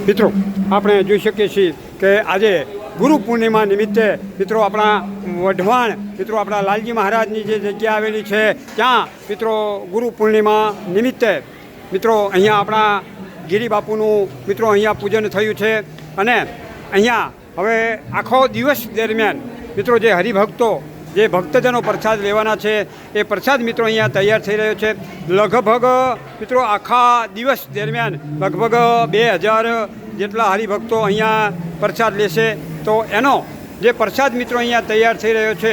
મિત્રો આપણે જોઈ શકીએ છીએ કે આજે ગુરુ પૂર્ણિમા નિમિત્તે મિત્રો આપણા વઢવાણ મિત્રો આપણા લાલજી મહારાજની જે જગ્યા આવેલી છે ત્યાં મિત્રો ગુરુ પૂર્ણિમા નિમિત્તે મિત્રો અહીંયા આપણા ગિરી બાપુનું મિત્રો અહીંયા પૂજન થયું છે અને અહીંયા હવે આખો દિવસ દરમિયાન મિત્રો જે હરિભક્તો જે ભક્તજનો પ્રસાદ લેવાના છે એ પ્રસાદ મિત્રો અહીંયા તૈયાર થઈ રહ્યો છે. લગભગ મિત્રો આખા દિવસ દરમિયાન લગભગ 2000 જેટલા હરિભક્તો અહીંયા પ્રસાદ લેશે. તો એનો જે પ્રસાદ મિત્રો અહીંયા તૈયાર થઈ રહ્યો છે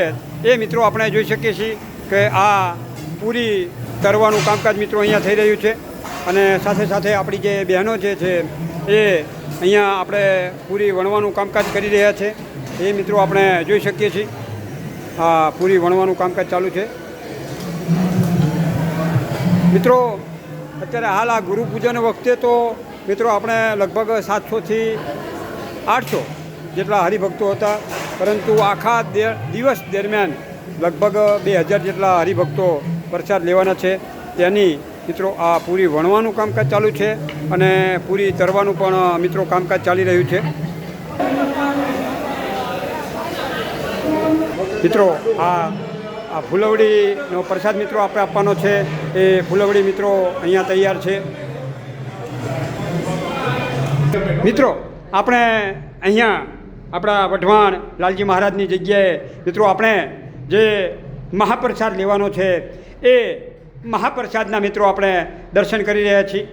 એ મિત્રો આપણે જોઈ શકીએ છીએ કે આ પૂરી તરવાનું કામકાજ મિત્રો અહીંયા થઈ રહ્યું છે અને સાથે સાથે આપણી જે બહેનો જે છે એ અહીંયા આપણે પૂરી વણવાનું કામકાજ કરી રહ્યા છે એ મિત્રો આપણે જોઈ શકીએ છીએ. આ પૂરી વણવાનું કામકાજ ચાલુ છે. મિત્રો અત્યારે હાલ આ ગુરુ પૂજન વખતે તો મિત્રો આપણે લગભગ 700થી 800 જેટલા હરિભક્તો હતા, પરંતુ આખા દિવસ દરમિયાન લગભગ 2000 જેટલા હરિભક્તો પ્રસાદ લેવાના છે. તેની મિત્રો આ પૂરી વણવાનું કામકાજ ચાલુ છે અને પૂરી તરવાનું પણ મિત્રો કામકાજ ચાલી રહ્યું છે. મિત્રો આ ફૂલવડીનો પ્રસાદ મિત્રો આપણે આપવાનો છે એ ફૂલવડી મિત્રો અહીંયા તૈયાર છે. મિત્રો આપણે અહીંયા આપણા વઢવાણ લાલજી મહારાજની જગ્યાએ મિત્રો આપણે જે મહાપ્રસાદ લેવાનો છે એ મહાપ્રસાદના મિત્રો આપણે દર્શન કરી રહ્યા છીએ.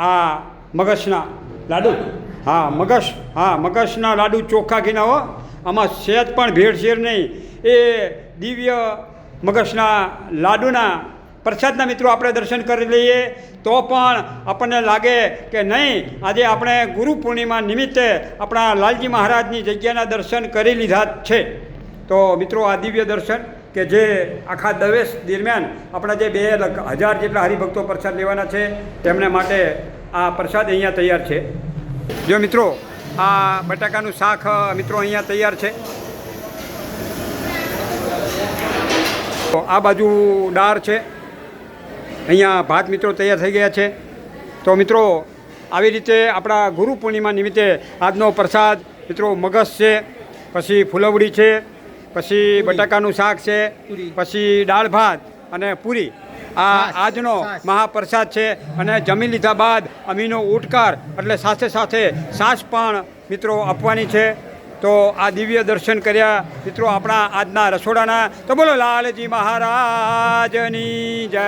આ મગસના લાડુ, મગસના લાડુ ચોખ્ખા ઘીના હો, આમાં સહેજ પણ ભેળસેળ નહીં. એ દિવ્ય મગસના લાડુના પ્રસાદના મિત્રો આપણે દર્શન કરી લઈએ તો પણ આપણને લાગે કે નહીં, આજે આપણે ગુરુ પૂર્ણિમા નિમિત્તે આપણા લાલજી મહારાજની જગ્યાના દર્શન કરી લીધા છે. તો મિત્રો આ દિવ્ય દર્શન કે જે આખા દિવસ દરમિયાન આપણા જે 2000 જેટલા હરિભક્તો પ્રસાદ લેવાના છે તેમને માટે આ પ્રસાદ અહીંયા તૈયાર છે. જો મિત્રો આ બટાકાનું શાક મિત્રો અહીંયા તૈયાર છે. આ બાજુ દાળ છે, અહીંયા ભાત મિત્રો તૈયાર થઈ ગયા છે. તો મિત્રો આવી રીતે આપણા ગુરુ પૂર્ણિમા નિમિત્તે આજનો પ્રસાદ મિત્રો મગસ છે, પછી ફૂલવડી છે, પછી બટાકાનું શાક છે, પછી દાળ ભાત અને પૂરી આ આજનો મહાપ્રસાદ છે. અને જમી લીધા બાદ અમીનો ઉટકાર એટલે સાથે સાથે છાશ પણ મિત્રો આપવાની છે. તો આ દિવ્ય દર્શન કર્યા મિત્રો આપણા આજના રસોડાના. તો બોલો લાલજી મહારાજની જય.